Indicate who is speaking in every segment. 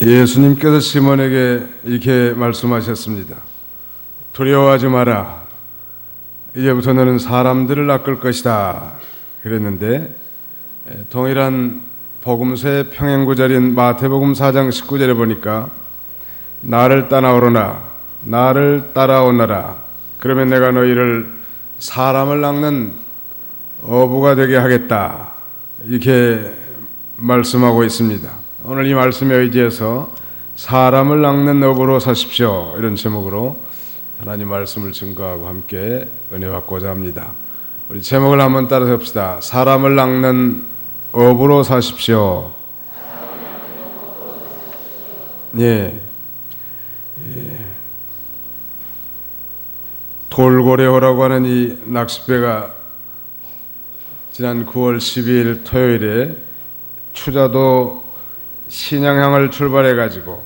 Speaker 1: 예수님께서 시몬에게 이렇게 말씀하셨습니다. 두려워하지 마라. 이제부터 너는 사람들을 낚을 것이다. 그랬는데 동일한 복음서의 평행구절인 마태복음 4장 19절에 보니까 나를 따라오너라. 나를 따라오너라. 그러면 내가 너희를 사람을 낚는 어부가 되게 하겠다. 이렇게 말씀하고 있습니다. 오늘 이 말씀에 의지해서 사람을 낚는 어부로 사십시오. 이런 제목으로 하나님 말씀을 증거하고 함께 은혜 받고자 합니다. 우리 제목을 한번 따라서 봅시다. 사람을 낚는 어부로 사십시오. 예. 돌고래호라고 하는 이 낚싯배가 지난 9월 12일 토요일에 추자도 신양항을 출발해가지고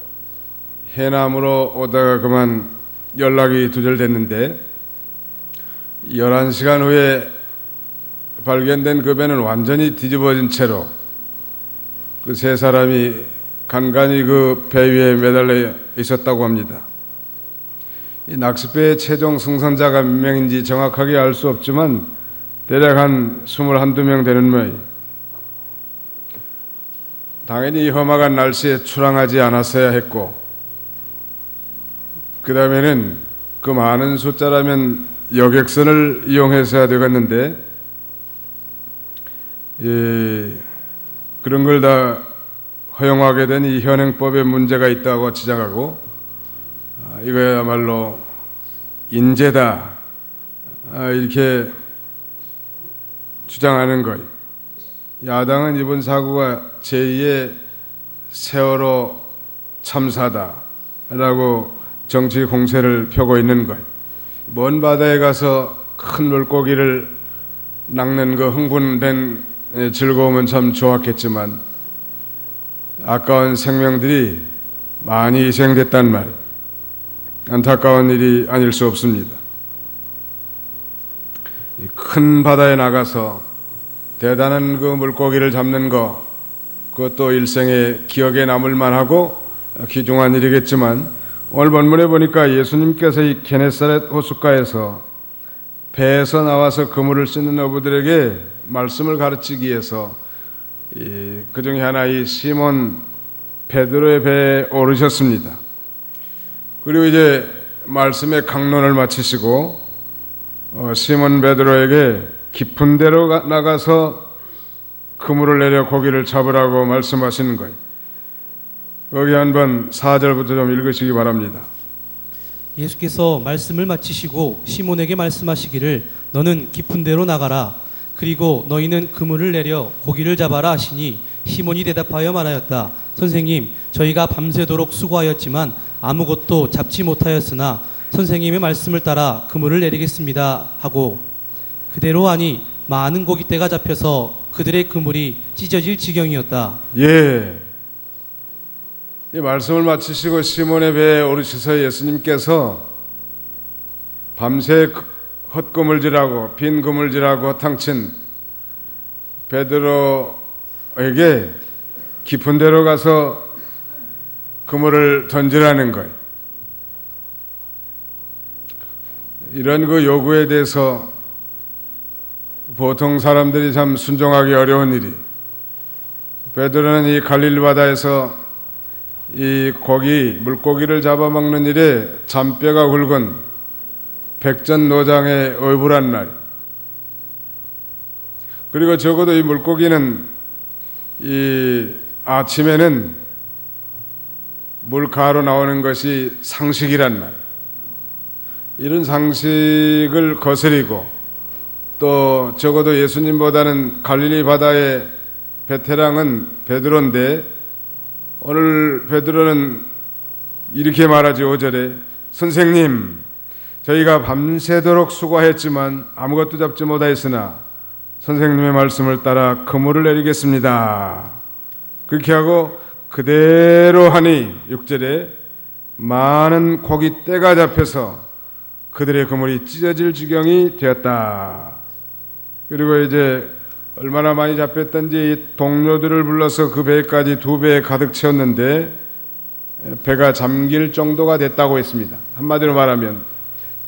Speaker 1: 해남으로 오다가 그만 연락이 두절됐는데 11시간 후에 발견된 그 배는 완전히 뒤집어진 채로 그 세 사람이 간간히 그 배 위에 매달려 있었다고 합니다. 이 낚싯배의 최종 승선자가 몇 명인지 정확하게 알 수 없지만 대략 한 21~22명 되는 모양. 당연히 이 험악한 날씨에 출항하지 않았어야 했고 그 다음에는 그 많은 숫자라면 여객선을 이용해서야 되겠는데 그런 걸 다 허용하게 된 이 현행법에 문제가 있다고 지적하고 이거야말로 인재다 이렇게 주장하는 거예요. 야당은 이번 사고가 제2의 세월호 참사다라고 정치 공세를 펴고 있는 거예요. 먼 바다에 가서 큰 물고기를 낚는 그 흥분된 즐거움은 참 좋았겠지만 아까운 생명들이 많이 희생됐단 말이에요. 안타까운 일이 아닐 수 없습니다. 큰 바다에 나가서 대단한 그 물고기를 잡는 거 그것도 일생의 기억에 남을 만하고 귀중한 일이겠지만 오늘 본문에 보니까 예수님께서 이 게네사렛 호숫가에서 배에서 나와서 그물을 씻는 어부들에게 말씀을 가르치기 위해서 그 중에 하나 이 시몬 베드로의 배에 오르셨습니다. 그리고 이제 말씀의 강론을 마치시고 시몬 베드로에게 깊은 데로 나가서 그물을 내려 고기를 잡으라고 말씀하시는 거예요. 거기 한번 4절부터 좀 읽으시기 바랍니다.
Speaker 2: 예수께서 말씀을 마치시고 시몬에게 말씀하시기를 너는 깊은 데로 나가라. 그리고 너희는 그물을 내려 고기를 잡아라 하시니 시몬이 대답하여 말하였다. 선생님, 저희가 밤새도록 수고하였지만 아무것도 잡지 못하였으나 선생님의 말씀을 따라 그물을 내리겠습니다 하고 그대로 하니 많은 고깃대가 잡혀서 그들의 그물이 찢어질 지경이었다.
Speaker 1: 예. 이 말씀을 마치시고 시몬의 배에 오르셔서 예수님께서 밤새 헛그물질하고 빈 그물질하고 허탕친 베드로에게 깊은 데로 가서 그물을 던지라는 거예요. 이런 그 요구에 대해서 보통 사람들이 참 순종하기 어려운 일이 베드로는 이 갈릴리 바다에서 이 물고기를 잡아먹는 일에 잔뼈가 굵은 백전노장의 어부란 날. 그리고 적어도 이 물고기는 이 아침에는 물가로 나오는 것이 상식이란 말. 이런 상식을 거스리고 또 적어도 예수님보다는 갈릴리 바다의 베테랑은 베드로인데 오늘 베드로는 이렇게 말하죠. 5절에 선생님 저희가 밤새도록 수고했지만 아무것도 잡지 못하였으나 선생님의 말씀을 따라 그물을 내리겠습니다. 그렇게 하고 그대로 하니 6절에 많은 고깃대가 잡혀서 그들의 그물이 찢어질 지경이 되었다. 그리고 이제 얼마나 많이 잡혔던지 동료들을 불러서 그 배까지 2배에 가득 채웠는데 배가 잠길 정도가 됐다고 했습니다. 한마디로 말하면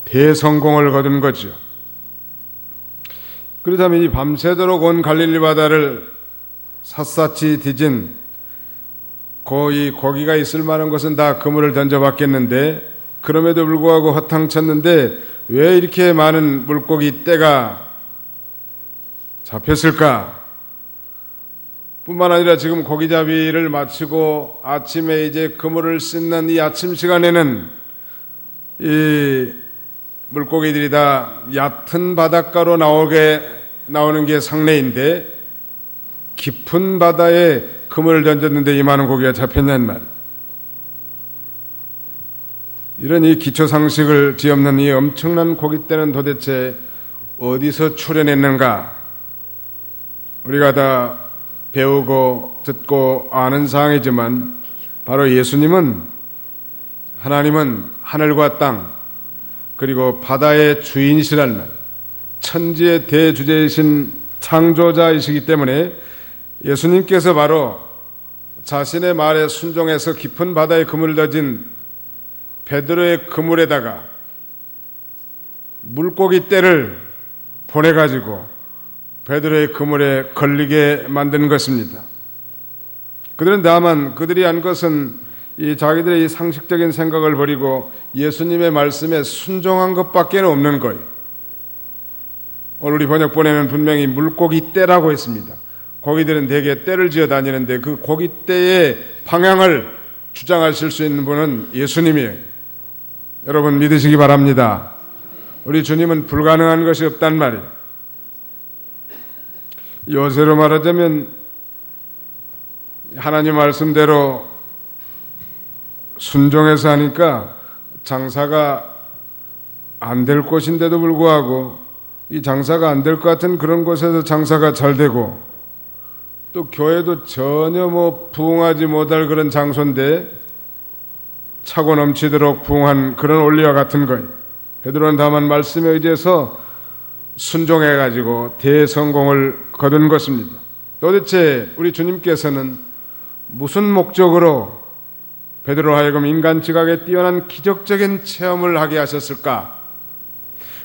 Speaker 1: 대성공을 거둔 거죠. 그렇다면 이 밤새도록 온 갈릴리 바다를 샅샅이 뒤진 거의 고기가 있을 만한 것은 다 그물을 던져봤겠는데, 그럼에도 불구하고 허탕쳤는데 왜 이렇게 많은 물고기 떼가 잡혔을까? 뿐만 아니라 지금 고기잡이를 마치고 아침에 이제 그물을 씻는 이 아침 시간에는 이 물고기들이 다 얕은 바닷가로 나오는 게 상례인데, 깊은 바다에 그물을 던졌는데 이 많은 고기가 잡혔냔 말이에요. 이런 이 기초상식을 뒤엎는 이 엄청난 고깃대는 도대체 어디서 출현했는가? 우리가 다 배우고 듣고 아는 사항이지만, 바로 예수님은, 하나님은 하늘과 땅 그리고 바다의 주인이시란 말, 천지의 대주제이신 창조자이시기 때문에 예수님께서 바로 자신의 말에 순종해서 깊은 바다에 그물을 던진 베드로의 그물에다가 물고기 떼를 보내가지고 베드로의 그물에 걸리게 만든 것입니다. 그들은 다만 그들이 한 것은 이 자기들의 이 상식적인 생각을 버리고 예수님의 말씀에 순종한 것밖에 없는 거예요. 오늘 우리 번역본에는 분명히 물고기 떼라고 했습니다. 고기들은 대개 떼를 지어 다니는데 그 고깃대의 방향을 주장하실 수 있는 분은 예수님이에요. 여러분 믿으시기 바랍니다. 우리 주님은 불가능한 것이 없단 말이에요. 요새로 말하자면 하나님 말씀대로 순종해서 하니까 장사가 안 될 곳인데도 불구하고 이 장사가 안 될 것 같은 그런 곳에서 장사가 잘 되고, 또 교회도 전혀 부흥하지 못할 그런 장소인데 차고 넘치도록 부흥한 그런 원리와 같은 거예요. 베드로는 다만 말씀에 의지해서 순종해가지고 대성공을 거둔 것입니다. 도대체 우리 주님께서는 무슨 목적으로 베드로 하여금 인간 지각에 뛰어난 기적적인 체험을 하게 하셨을까?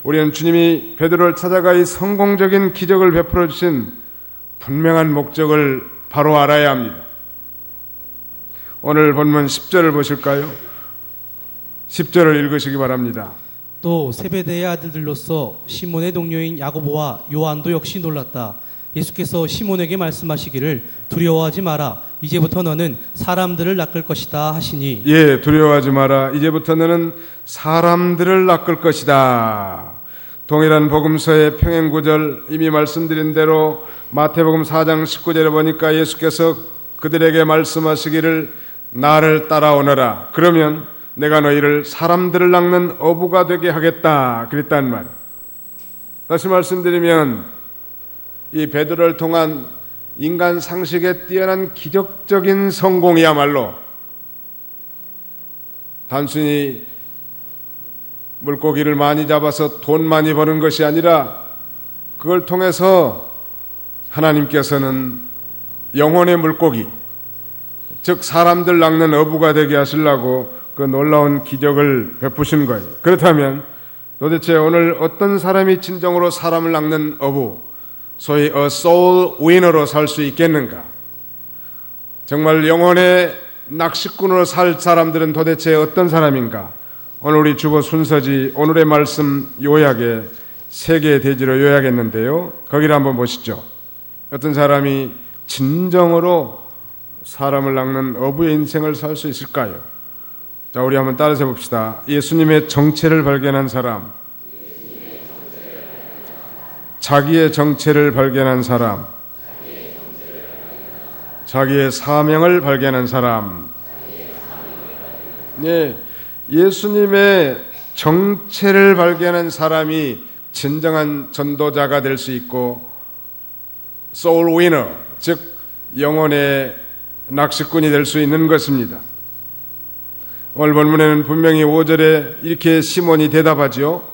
Speaker 1: 우리는 주님이 베드로를 찾아가 이 성공적인 기적을 베풀어 주신 분명한 목적을 바로 알아야 합니다. 오늘 본문 10절을 보실까요? 10절을 읽으시기 바랍니다.
Speaker 2: 또 세베대의 아들들로서 시몬의 동료인 야고보와 요한도 역시 놀랐다. 예수께서 시몬에게 말씀하시기를 두려워하지 마라. 이제부터 너는 사람들을 낚을 것이다 하시니.
Speaker 1: 예, 두려워하지 마라. 이제부터 너는 사람들을 낚을 것이다. 동일한 복음서의 평행 구절 이미 말씀드린 대로 마태복음 4장 19절에 보니까 예수께서 그들에게 말씀하시기를 나를 따라오너라. 그러면 내가 너희를 사람들을 낚는 어부가 되게 하겠다. 그랬단 말이에요. 다시 말씀드리면 이 베드로를 통한 인간 상식에 뛰어난 기적적인 성공이야말로 단순히 물고기를 많이 잡아서 돈 많이 버는 것이 아니라 그걸 통해서 하나님께서는 영혼의 물고기, 즉 사람들 낚는 어부가 되게 하시려고 그 놀라운 기적을 베푸신 거예요. 그렇다면 도대체 오늘 어떤 사람이 진정으로 사람을 낚는 어부, 소위 soul winner로 살 수 있겠는가? 정말 영혼의 낚시꾼으로 살 사람들은 도대체 어떤 사람인가? 오늘 우리 주보 순서지 오늘의 말씀 요약에 3개의 대지로 요약했는데요. 거기를 한번 보시죠. 어떤 사람이 진정으로 사람을 낚는 어부의 인생을 살 수 있을까요? 자, 우리 한번 따라서 봅시다. 예수님의 정체를 발견한 사람, 자기의 정체를 발견한 사람, 자기의 사명을 발견한 사람. 네, 예수님의 정체를 발견한 사람이 진정한 전도자가 될 수 있고 soul winner, 즉 영혼의 낚시꾼이 될 수 있는 것입니다. 오늘 본문에는 분명히 5절에 이렇게 시몬이 대답하죠.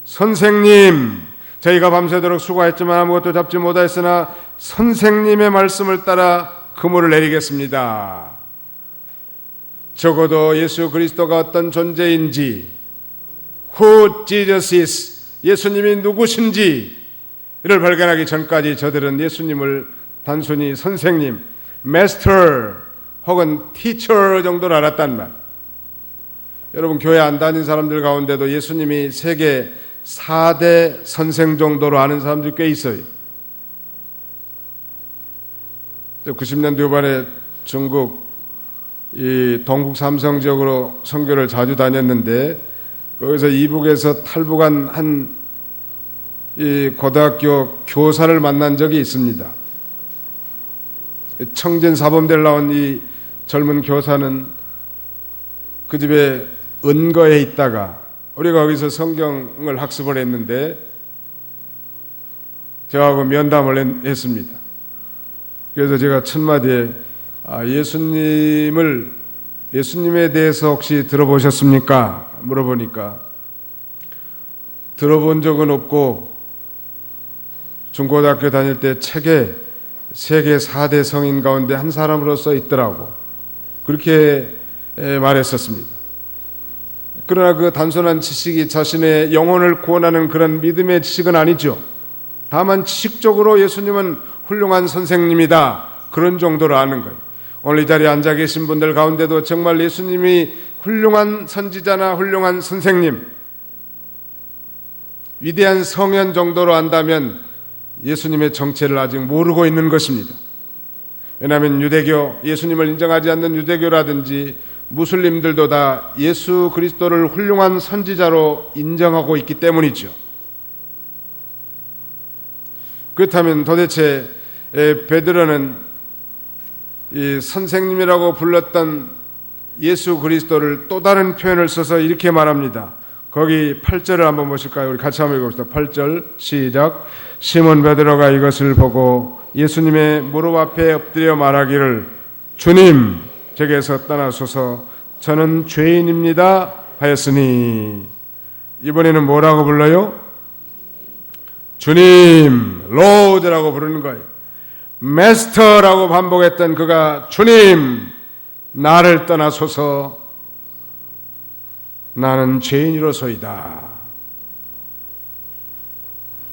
Speaker 1: 선생님, 저희가 밤새도록 수고했지만 아무것도 잡지 못하였으나 선생님의 말씀을 따라 그물을 내리겠습니다. 적어도 예수 그리스도가 어떤 존재인지, who Jesus is, 예수님이 누구신지를 발견하기 전까지 저들은 예수님을 단순히 선생님, master 혹은 teacher 정도로 알았단 말. 여러분, 교회 안 다닌 사람들 가운데도 예수님이 세계 4대 선생 정도로 아는 사람들이 꽤 있어요. 90년대 후반에 중국 이 동북 삼성 지역으로 선교를 자주 다녔는데, 거기서 이북에서 탈북한 한 이 고등학교 교사를 만난 적이 있습니다. 청진 사범대를 나온 이 젊은 교사는 그 집에 은거에 있다가 우리가 거기서 성경을 학습을 했는데 저하고 면담을 했습니다. 그래서 제가 첫마디에 예수님에 대해서 혹시 들어보셨습니까? 물어보니까 들어본 적은 없고 중고등학교 다닐 때 책에 세계 4대 성인 가운데 한 사람으로 써 있더라고. 그렇게 말했었습니다. 그러나 그 단순한 지식이 자신의 영혼을 구원하는 그런 믿음의 지식은 아니죠. 다만 지식적으로 예수님은 훌륭한 선생님이다, 그런 정도로 아는 거예요. 오늘 이 자리에 앉아 계신 분들 가운데도 정말 예수님이 훌륭한 선지자나 훌륭한 선생님, 위대한 성현 정도로 안다면 예수님의 정체를 아직 모르고 있는 것입니다. 왜냐하면 유대교, 예수님을 인정하지 않는 유대교라든지 무슬림들도 다 예수 그리스도를 훌륭한 선지자로 인정하고 있기 때문이죠. 그렇다면 도대체 베드로는 이 선생님이라고 불렀던 예수 그리스도를 또 다른 표현을 써서 이렇게 말합니다. 거기 8절을 한번 보실까요? 우리 같이 한번 읽어봅시다. 8절 시작. 시몬 베드로가 이것을 보고 예수님의 무릎 앞에 엎드려 말하기를 주님, 제게서 떠나소서, 저는 죄인입니다 하였으니, 이번에는 뭐라고 불러요? 주님, 로드라고 부르는 거예요. 마스터라고 반복했던 그가 주님, 나를 떠나소서, 나는 죄인이로소이다.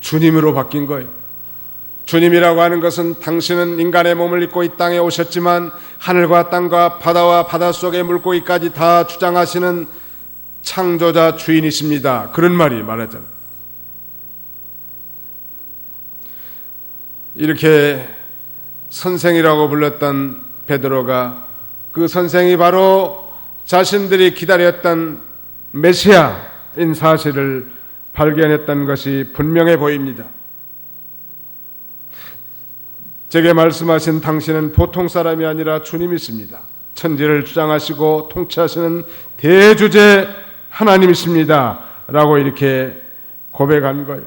Speaker 1: 주님으로 바뀐 거예요. 주님이라고 하는 것은 당신은 인간의 몸을 입고 이 땅에 오셨지만 하늘과 땅과 바다와 바닷속의 물고기까지 다 주장하시는 창조자 주인이십니다. 그런 말이 말하잖아요. 이렇게 선생이라고 불렀던 베드로가 그 선생이 바로 자신들이 기다렸던 메시아인 사실을 발견했던 것이 분명해 보입니다. 제게 말씀하신 당신은 보통 사람이 아니라 주님이십니다. 천지를 주장하시고 통치하시는 대주제 하나님이십니다 라고 이렇게 고백한 거예요.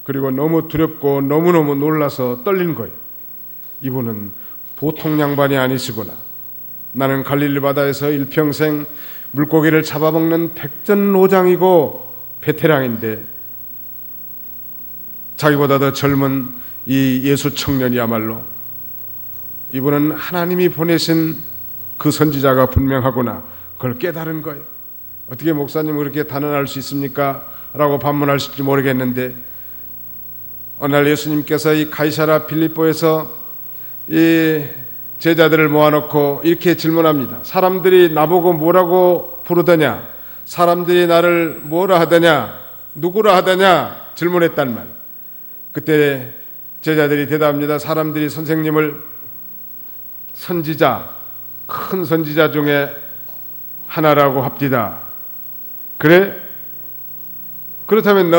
Speaker 1: 그리고 너무 두렵고 너무너무 놀라서 떨린 거예요. 이분은 보통 양반이 아니시구나. 나는 갈릴리 바다에서 일평생 물고기를 잡아먹는 백전노장이고 베테랑인데 자기보다 더 젊은 이 예수 청년이야말로 이분은 하나님이 보내신 그 선지자가 분명하구나. 그걸 깨달은 거예요. 어떻게 목사님 그렇게 단언할 수 있습니까? 라고 반문하실지 모르겠는데, 어느 날 예수님께서 이 가이사라 빌립보에서 이 제자들을 모아놓고 이렇게 질문합니다. 사람들이 나보고 뭐라고 부르더냐? 사람들이 나를 뭐라 하더냐? 누구라 하더냐? 질문했단 말. 그때 제자들이 대답합니다. 사람들이 선생님을 선지자, 큰 선지자 중에 하나라고 합디다. 그래? 그렇다면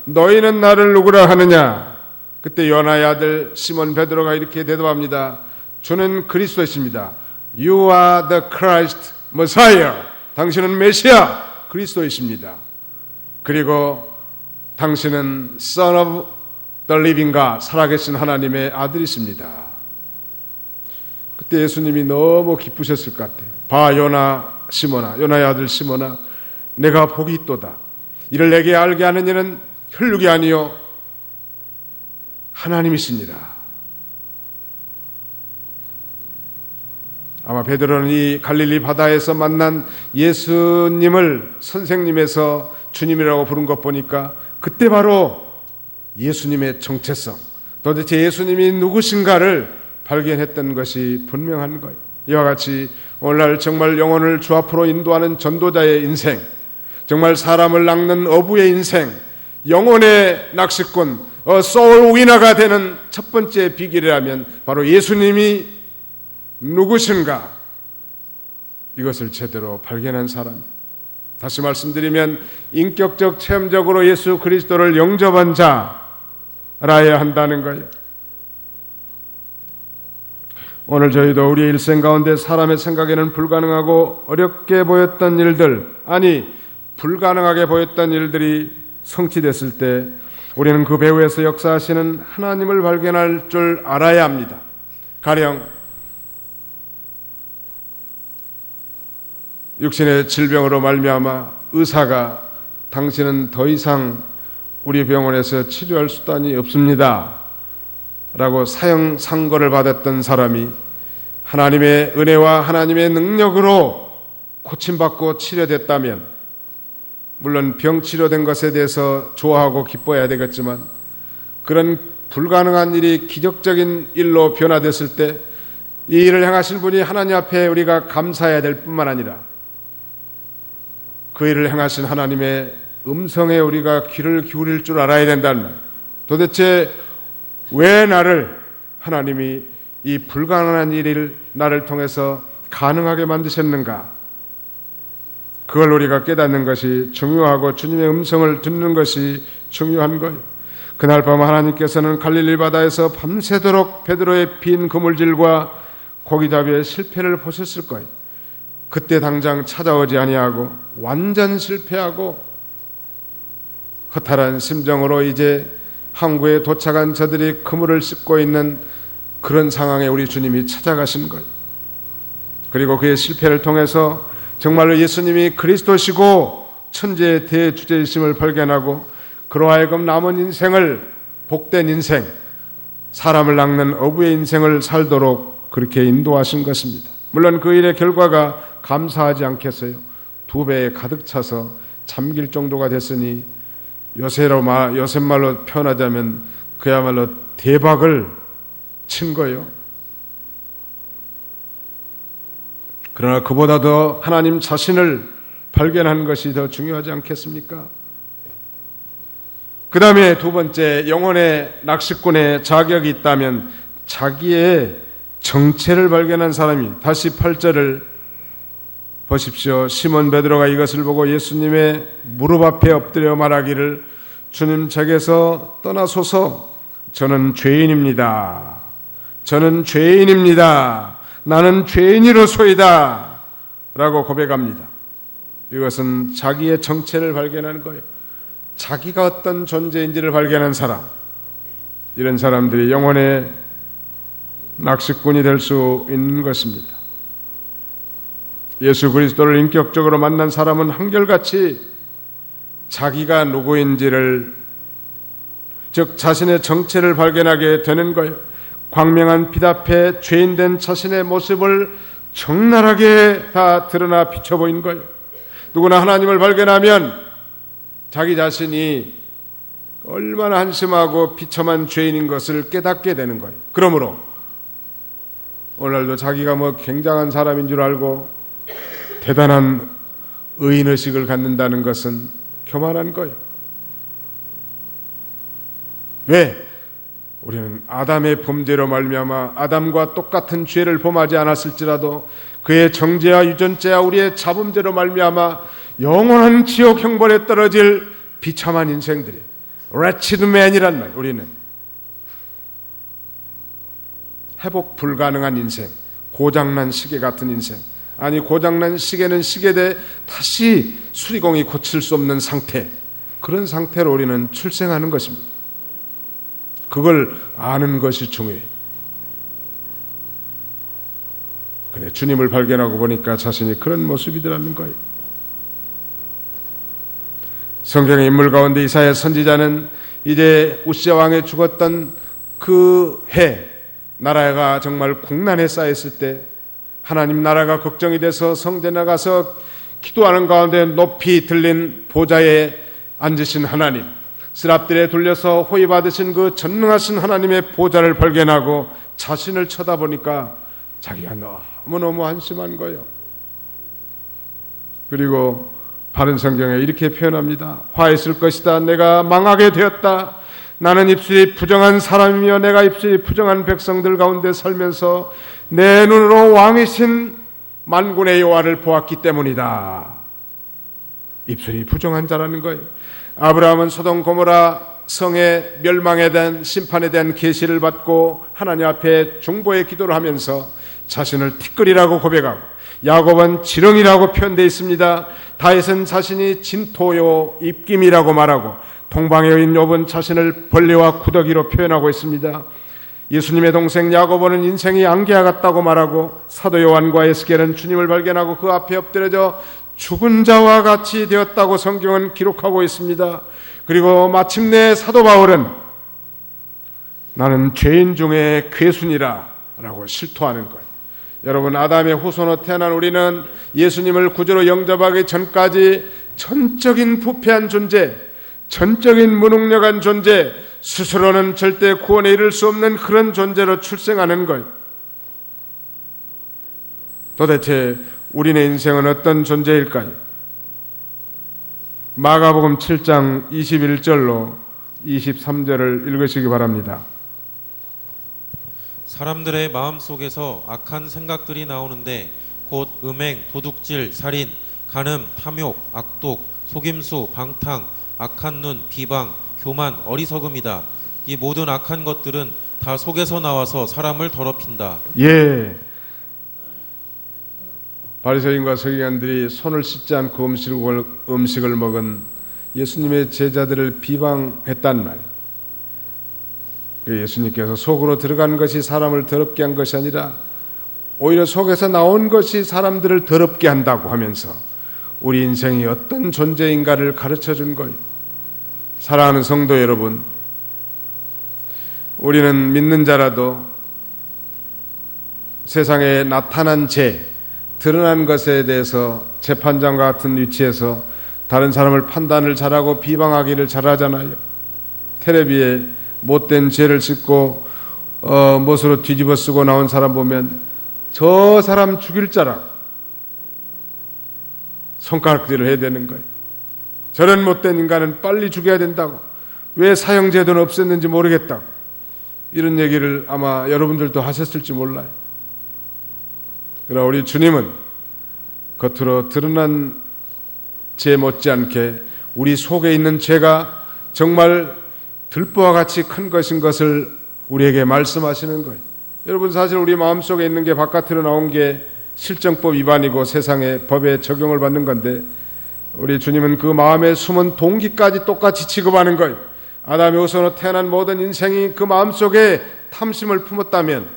Speaker 1: 너희는 나를 누구라 하느냐? 그때 요나의 아들 시몬 베드로가 이렇게 대답합니다. 주는 그리스도이십니다. You are the Christ Messiah. 당신은 메시아 그리스도이십니다. 그리고 당신은 Son of the Living God, 살아계신 하나님의 아들이십니다. 그때 예수님이 너무 기쁘셨을 것 같아요. 봐 요나 시몬아, 요나의 아들 시몬아, 내가 복이 있도다. 이를 내게 알게 하는 이는 혈육이 아니요 하나님이십니다. 아마 베드로는 이 갈릴리 바다에서 만난 예수님을 선생님에서 주님이라고 부른 것 보니까 그때 바로 예수님의 정체성, 도대체 예수님이 누구신가를 발견했던 것이 분명한 거예요. 이와 같이 오늘날 정말 영혼을 주 앞으로 인도하는 전도자의 인생, 정말 사람을 낚는 어부의 인생, 영혼의 낚시꾼, 소울 위너가 되는 첫 번째 비결이라면 바로 예수님이 누구신가, 이것을 제대로 발견한 사람. 다시 말씀드리면 인격적 체험적으로 예수 그리스도를 영접한 자라야 한다는 거예요. 오늘 저희도 우리의 일생 가운데 사람의 생각에는 불가능하고 어렵게 보였던 일들, 아니 불가능하게 보였던 일들이 성취됐을 때 우리는 그 배후에서 역사하시는 하나님을 발견할 줄 알아야 합니다. 가령 육신의 질병으로 말미암아 의사가 당신은 더 이상 우리 병원에서 치료할 수단이 없습니다 라고 사형 선고를 받았던 사람이 하나님의 은혜와 하나님의 능력으로 고침받고 치료됐다면, 물론 병 치료된 것에 대해서 좋아하고 기뻐해야 되겠지만, 그런 불가능한 일이 기적적인 일로 변화됐을 때 이 일을 행하신 분이 하나님 앞에 우리가 감사해야 될 뿐만 아니라 그 일을 행하신 하나님의 음성에 우리가 귀를 기울일 줄 알아야 된다는 말. 도대체 왜 나를 하나님이 이 불가능한 일을 나를 통해서 가능하게 만드셨는가? 그걸 우리가 깨닫는 것이 중요하고 주님의 음성을 듣는 것이 중요한 거예요. 그날 밤 하나님께서는 갈릴리 바다에서 밤새도록 베드로의 빈 그물질과 고기잡이의 실패를 보셨을 거예요. 그때 당장 찾아오지 아니하고 완전 실패하고 허탈한 심정으로 이제 항구에 도착한 저들이 그물을 씻고 있는 그런 상황에 우리 주님이 찾아가신 거예요. 그리고 그의 실패를 통해서 정말로 예수님이 그리스도시고 천지의 대주제이심을 발견하고 그로 하여금 남은 인생을, 복된 인생, 사람을 낚는 어부의 인생을 살도록 그렇게 인도하신 것입니다. 물론 그 일의 결과가 감사하지 않겠어요? 2배에 가득 차서 잠길 정도가 됐으니 요새말로 표현하자면 그야말로 대박을 친 거예요. 그러나 그보다 더 하나님 자신을 발견하는 것이 더 중요하지 않겠습니까? 그 다음에 두 번째, 영혼의 낚시꾼의 자격이 있다면 자기의 정체를 발견한 사람이, 다시 8절을 보십시오. 시몬 베드로가 이것을 보고 예수님의 무릎 앞에 엎드려 말하기를, 주님, 제게서 떠나소서, 저는 죄인입니다. 저는 죄인입니다. 나는 죄인이로소이다 라고 고백합니다. 이것은 자기의 정체를 발견하는 거예요. 자기가 어떤 존재인지를 발견한 사람, 이런 사람들이 영혼의 낚시꾼이 될 수 있는 것입니다. 예수 그리스도를 인격적으로 만난 사람은 한결같이 자기가 누구인지를, 즉 자신의 정체를 발견하게 되는 거예요. 광명한 빛 앞에 죄인된 자신의 모습을 적나라하게 다 드러나 비춰 보인 거예요. 누구나 하나님을 발견하면 자기 자신이 얼마나 한심하고 비참한 죄인인 것을 깨닫게 되는 거예요. 그러므로 오늘날도 자기가 굉장한 사람인 줄 알고 대단한 의인의식을 갖는다는 것은 교만한 거예요. 왜? 우리는 아담의 범죄로 말미암아 아담과 똑같은 죄를 범하지 않았을지라도 그의 정죄와 유전죄와 우리의 자범죄로 말미암아 영원한 지옥 형벌에 떨어질 비참한 인생들이, wretched man이란 말, 우리는 회복 불가능한 인생, 고장난 시계 같은 인생, 아니 고장난 시계는 시계대 다시 수리공이 고칠 수 없는 상태, 그런 상태로 우리는 출생하는 것입니다. 그걸 아는 것이 중요해요. 그래, 주님을 발견하고 보니까 자신이 그런 모습이더라는 거예요. 성경의 인물 가운데 이사야 선지자는 이제 우시아 왕이 죽었던 그 해, 나라가 정말 국난에 쌓였을 때 하나님 나라가 걱정이 돼서 성전에 나가서 기도하는 가운데 높이 들린 보좌에 앉으신 하나님, 스랍들에 둘려서 호위받으신 그 전능하신 하나님의 보좌를 발견하고 자신을 쳐다보니까 자기가 너무너무 한심한 거예요. 그리고 바른 성경에 이렇게 표현합니다. 화했을 것이다. 내가 망하게 되었다. 나는 입술이 부정한 사람이며 내가 입술이 부정한 백성들 가운데 살면서 내 눈으로 왕이신 만군의 여호와를 보았기 때문이다. 입술이 부정한 자라는 거예요. 아브라함은 소돔 고모라 성의 멸망에 대한 심판에 대한 계시를 받고 하나님 앞에 중보의 기도를 하면서 자신을 티끌이라고 고백하고, 야곱은 지렁이라고 표현되어 있습니다. 다윗은 자신이 진토요 입김이라고 말하고, 동방의 여인 욥은 자신을 벌레와 구더기로 표현하고 있습니다. 예수님의 동생 야고보는 인생이 안개와 같다고 말하고, 사도 요한과 에스겔은 주님을 발견하고 그 앞에 엎드려져 죽은 자와 같이 되었다고 성경은 기록하고 있습니다. 그리고 마침내 사도 바울은 나는 죄인 중에 괴순이라 라고 실토하는 거예요. 여러분, 아담의 후손으로 태어난 우리는 예수님을 구주로 영접하기 전까지 전적인 부패한 존재, 전적인 무능력한 존재, 스스로는 절대 구원에 이를 수 없는 그런 존재로 출생하는 것. 도대체 우리의 인생은 어떤 존재일까요? 마가복음 7장 21절로 23절을 읽으시기 바랍니다.
Speaker 3: 사람들의 마음속에서 악한 생각들이 나오는데 곧 음행, 도둑질, 살인, 간음, 탐욕, 악독, 속임수, 방탕, 악한 눈, 비방, 교만, 어리석음이다. 이 모든 악한 것들은 다 속에서 나와서 사람을 더럽힌다.
Speaker 1: 예. 바리새인과 서기관들이 손을 씻지 않고 음식을 먹은 예수님의 제자들을 비방했단 말이에요. 예수님께서 속으로 들어간 것이 사람을 더럽게 한 것이 아니라 오히려 속에서 나온 것이 사람들을 더럽게 한다고 하면서 우리 인생이 어떤 존재인가를 가르쳐 준 거예요. 사랑하는 성도 여러분, 우리는 믿는 자라도 세상에 나타난 죄, 드러난 것에 대해서 재판장과 같은 위치에서 다른 사람을 판단을 잘하고 비방하기를 잘하잖아요. 텔레비에 못된 죄를 싣고 못으로 뒤집어 쓰고 나온 사람 보면 저 사람 죽일 자라고 손가락질을 해야 되는 거예요. 저런 못된 인간은 빨리 죽여야 된다고, 왜 사형제도는 없앴는지 모르겠다고, 이런 얘기를 아마 여러분들도 하셨을지 몰라요. 그러나 우리 주님은 겉으로 드러난 죄 못지않게 우리 속에 있는 죄가 정말 들보와 같이 큰 것인 것을 우리에게 말씀하시는 거예요. 여러분, 사실 우리 마음속에 있는 게 바깥으로 나온 게 실정법 위반이고 세상의 법에 적용을 받는 건데, 우리 주님은 그 마음에 숨은 동기까지 똑같이 취급하는 거예요. 아담의 후손으로 태어난 모든 인생이 그 마음속에 탐심을 품었다면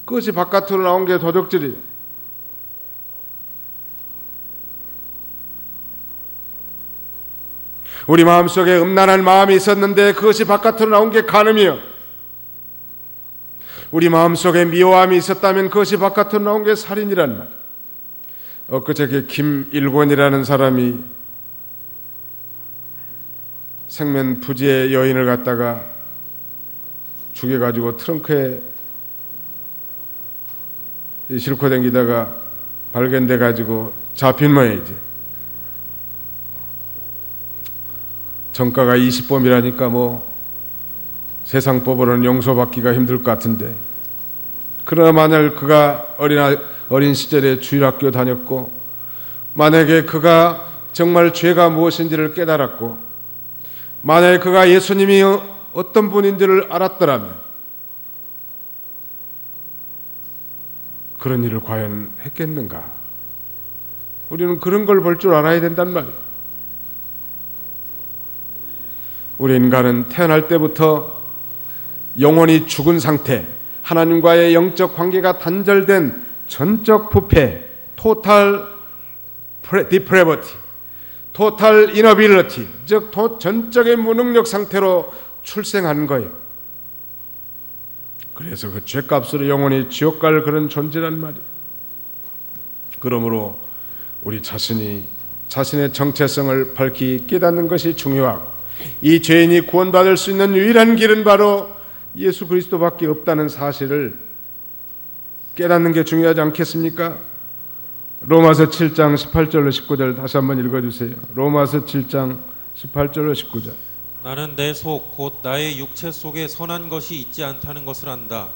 Speaker 1: 그것이 바깥으로 나온 게 도둑질이에요. 우리 마음속에 음란한 마음이 있었는데 그것이 바깥으로 나온 게 간음이요. 우리 마음속에 미워함이 있었다면 그것이 바깥으로 나온 게 살인이란 말. 엊그저께 김일권이라는 사람이 생면 부지의 여인을 갖다가 죽여가지고 트렁크에 싣고 다니다가 발견돼가지고 잡힌 모양이지. 정가가 20범이라니까 뭐 세상 법으로는 용서받기가 힘들 것 같은데, 그러나 만약 그가 어린 시절에 주일학교 다녔고, 만약에 그가 정말 죄가 무엇인지를 깨달았고, 만약에 그가 예수님이 어떤 분인지를 알았더라면 그런 일을 과연 했겠는가? 우리는 그런 걸 볼 줄 알아야 된단 말이에요. 우리 인간은 태어날 때부터 영혼이 죽은 상태, 하나님과의 영적 관계가 단절된 전적 부패, total depravity, total inability, 즉 전적인 무능력 상태로 출생한 거예요. 그래서 그 죄값으로 영혼이 지옥 갈 그런 존재란 말이에요. 그러므로 우리 자신이 자신의 정체성을 밝히 깨닫는 것이 중요하고, 이 죄인이 구원받을 수 있는 유일한 길은 바로 예수 그리스도밖에 없다는 사실을 깨닫는 게 중요하지 않겠습니까? 로마서 7장 18절로 19절 다시 한번 읽어주세요. 로마서 7장 18절로 19절.
Speaker 3: 나는 내 속 곧 나의 육체 속에 선한 것이 있지 않다는 것을 안다.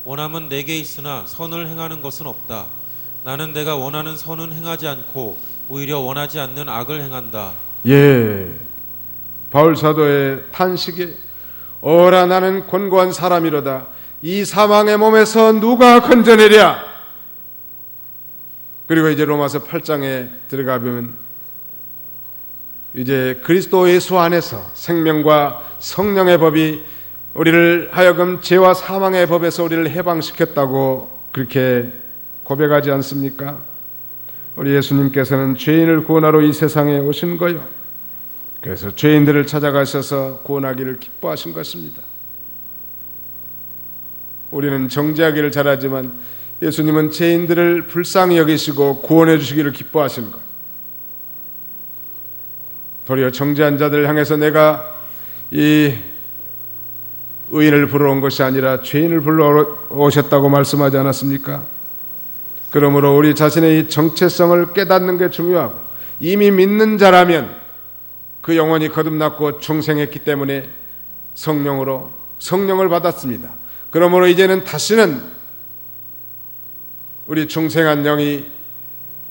Speaker 3: 원함은 내게 있으나 선을 행하는 것은 없다. 나는 내가 원하는 선은 행하지 않고 오히려 원하지 않는 악을 행한다.
Speaker 1: 예, 바울 사도의 탄식에 어라 나는 곤고한 사람이로다. 이 사망의 몸에서 누가 건져내랴. 그리고 이제 로마서 8장에 들어가 보면 이제 그리스도 예수 안에서 생명과 성령의 법이 우리를 하여금 죄와 사망의 법에서 우리를 해방시켰다고 그렇게 고백하지 않습니까? 우리 예수님께서는 죄인을 구원하러 이 세상에 오신 거요. 그래서 죄인들을 찾아가셔서 구원하기를 기뻐하신 것입니다. 우리는 정죄하기를 잘하지만 예수님은 죄인들을 불쌍히 여기시고 구원해 주시기를 기뻐하시는 거예요. 도리어 정죄한 자들을 향해서 내가 이 의인을 부르러 온 것이 아니라 죄인을 불러 오셨다고 말씀하지 않았습니까? 그러므로 우리 자신의 이 정체성을 깨닫는 게 중요하고, 이미 믿는 자라면 그 영혼이 거듭났고 중생했기 때문에 성령을 받았습니다. 그러므로 이제는 다시는 우리 중생한 영이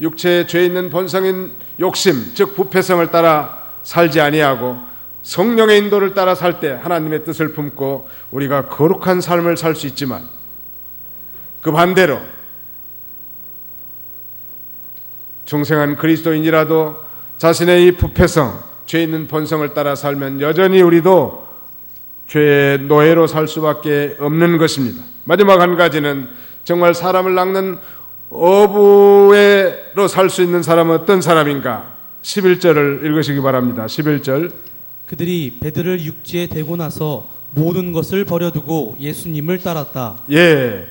Speaker 1: 육체에 죄 있는 본성인 욕심, 즉 부패성을 따라 살지 아니하고 성령의 인도를 따라 살 때 하나님의 뜻을 품고 우리가 거룩한 삶을 살 수 있지만, 그 반대로 중생한 그리스도인이라도 자신의 이 부패성, 죄 있는 본성을 따라 살면 여전히 우리도 죄의 노예로 살 수밖에 없는 것입니다. 마지막 한 가지는 정말 사람을 낚는 어부로 살 수 있는 사람은 어떤 사람인가? 11절을 읽으시기 바랍니다. 11절.
Speaker 2: 그들이 배들을 육지에 대고 나서 모든 것을 버려두고 예수님을 따랐다.
Speaker 1: 예,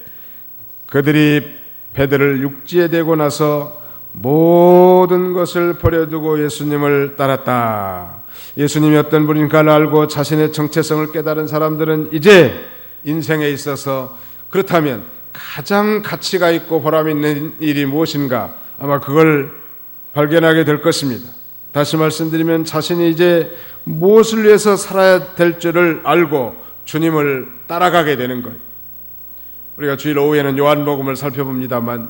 Speaker 1: 그들이 배들을 육지에 대고 나서 모든 것을 버려두고 예수님을 따랐다. 예수님이 어떤 분인가를 알고 자신의 정체성을 깨달은 사람들은 이제 인생에 있어서 그렇다면 가장 가치가 있고 보람 있는 일이 무엇인가? 아마 그걸 발견하게 될 것입니다. 다시 말씀드리면 자신이 이제 무엇을 위해서 살아야 될 줄을 알고 주님을 따라가게 되는 거예요. 우리가 주일 오후에는 요한복음을 살펴봅니다만,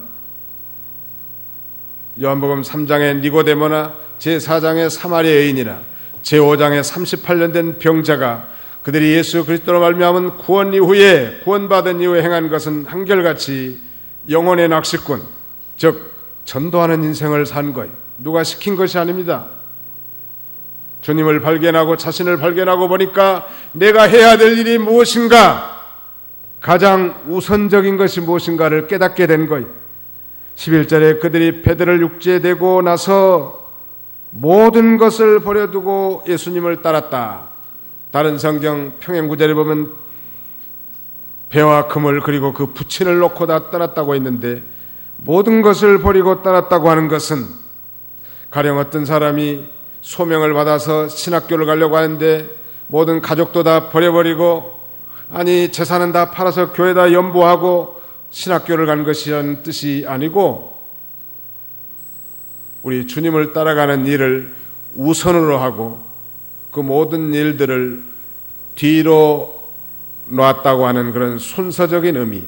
Speaker 1: 요한복음 3장의 니고데모나 제4장의 사마리아 여인이나 제5장의 38년 된 병자가 그들이 예수 그리스도로 말미암은 구원받은 이후에 행한 것은 한결같이 영혼의 낚시꾼, 즉 전도하는 인생을 산 거예요. 누가 시킨 것이 아닙니다. 주님을 발견하고 자신을 발견하고 보니까 내가 해야 될 일이 무엇인가, 가장 우선적인 것이 무엇인가를 깨닫게 된 거예요. 11절에 그들이 배들을 육지에 대고 나서 모든 것을 버려두고 예수님을 따랐다. 다른 성경 평행구절에 보면 배와 그물 그리고 그 부친을 놓고 다 떠났다고 했는데, 모든 것을 버리고 따랐다고 하는 것은 가령 어떤 사람이 소명을 받아서 신학교를 가려고 하는데 모든 가족도 다 버려버리고, 아니 재산은 다 팔아서 교회에다 연보하고 신학교를 간 것이라는 뜻이 아니고, 우리 주님을 따라가는 일을 우선으로 하고 그 모든 일들을 뒤로 놨다고 하는 그런 순서적인 의미,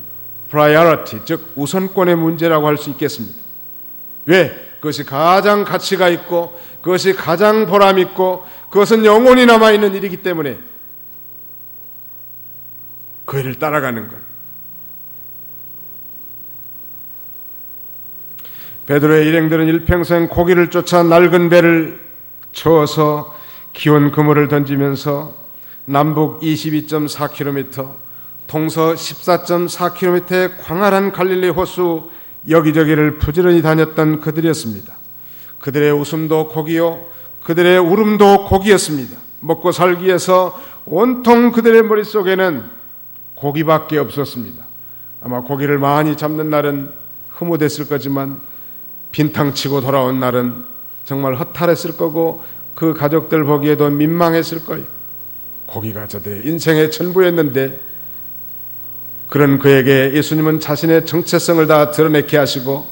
Speaker 1: priority, 즉 우선권의 문제라고 할 수 있겠습니다. 왜? 그것이 가장 가치가 있고 그것이 가장 보람 있고 그것은 영원히 남아있는 일이기 때문에 그 일을 따라가는 거예요. 베드로의 일행들은 일평생 고기를 쫓아 낡은 배를 쳐서 기온 그물을 던지면서 남북 22.4km, 동서 14.4km의 광활한 갈릴리 호수 여기저기를 부지런히 다녔던 그들이었습니다. 그들의 웃음도 고기요, 그들의 울음도 고기였습니다. 먹고 살기 위해서 온통 그들의 머릿속에는 고기밖에 없었습니다. 아마 고기를 많이 잡는 날은 흐뭇했을 거지만 빈탕 치고 돌아온 날은 정말 허탈했을 거고 그 가족들 보기에도 민망했을 거예요. 고기가 저들의 인생의 전부였는데 그런 그에게 예수님은 자신의 정체성을 다 드러내게 하시고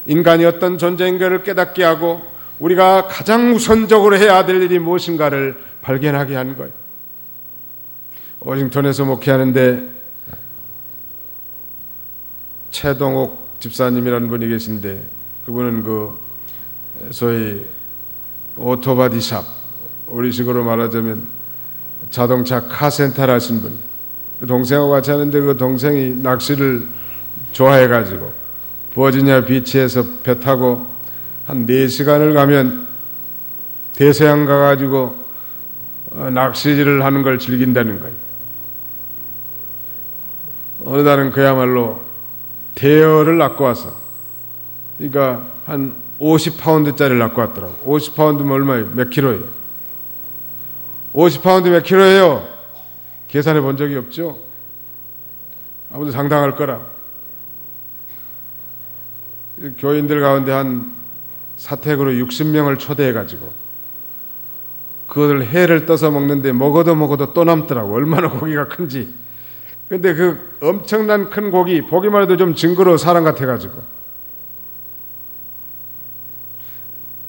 Speaker 1: 인간이 어떤 존재인가를 깨닫게 하고 우리가 가장 우선적으로 해야 될 일이 무엇인가를 발견하게 한 거예요. 워싱턴에서 목회하는데 최동옥 집사님이라는 분이 계신데 그분은 그 소위 오토바디샵, 우리식으로 말하자면 자동차 카센터를 하신 분, 동생하고 같이 하는데 그 동생이 낚시를 좋아해가지고 버지니아 비치에서 배 타고 한 4시간을 가면 대서양 가가지고 낚시질을 하는 걸 즐긴다는 거예요. 어느 날은 그야말로 대어를 낚고 와서, 그러니까 한 50파운드짜리를 낚고 왔더라고. 50파운드면 얼마예요? 몇 킬로예요? 50파운드 몇 킬로예요? 계산해 본 적이 없죠? 아무도 상당할 거라. 교인들 가운데 한 사택으로 60명을 초대해가지고 그것을 해를 떠서 먹는데 먹어도 또 남더라고. 얼마나 고기가 큰지. 근데 그 엄청난 큰 고기, 보기만 해도 좀 징그러워 사람 같아가지고.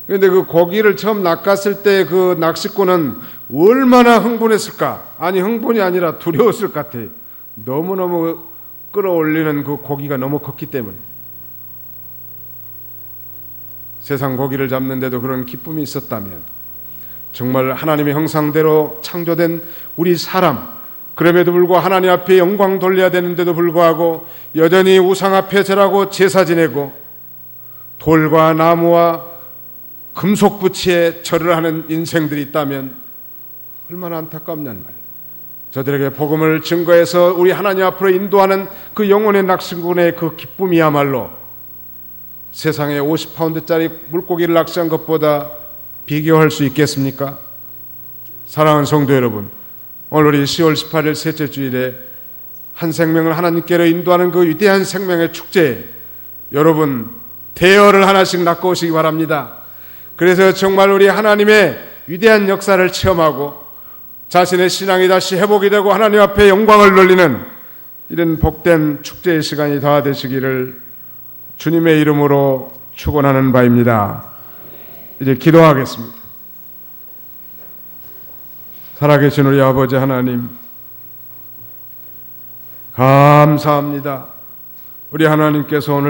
Speaker 1: 근데 그 고기를 처음 낚았을 때 그 낚시꾼은 얼마나 흥분했을까? 아니, 흥분이 아니라 두려웠을 것 같아. 너무너무 끌어올리는 그 고기가 너무 컸기 때문에. 세상 고기를 잡는데도 그런 기쁨이 있었다면 정말 하나님의 형상대로 창조된 우리 사람, 그럼에도 불구하고 하나님 앞에 영광 돌려야 되는데도 불구하고 여전히 우상 앞에 절하고 제사 지내고 돌과 나무와 금속 부치에 절을 하는 인생들이 있다면 얼마나 안타깝냔 말이에요. 저들에게 복음을 증거해서 우리 하나님 앞으로 인도하는 그 영혼의 낚시꾼의 그 기쁨이야말로 세상에 50파운드짜리 물고기를 낚시한 것보다 비교할 수 있겠습니까? 사랑하는 성도 여러분, 오늘 우리 10월 18일 셋째 주일에 한 생명을 하나님께로 인도하는 그 위대한 생명의 축제에 여러분 대여를 하나씩 낚고 오시기 바랍니다. 그래서 정말 우리 하나님의 위대한 역사를 체험하고 자신의 신앙이 다시 회복이 되고 하나님 앞에 영광을 돌리는 이런 복된 축제의 시간이 다 되시기를 주님의 이름으로 축원하는 바입니다. 이제 기도하겠습니다. 살아계신 우리 아버지 하나님, 감사합니다. 우리 하나님께서 오늘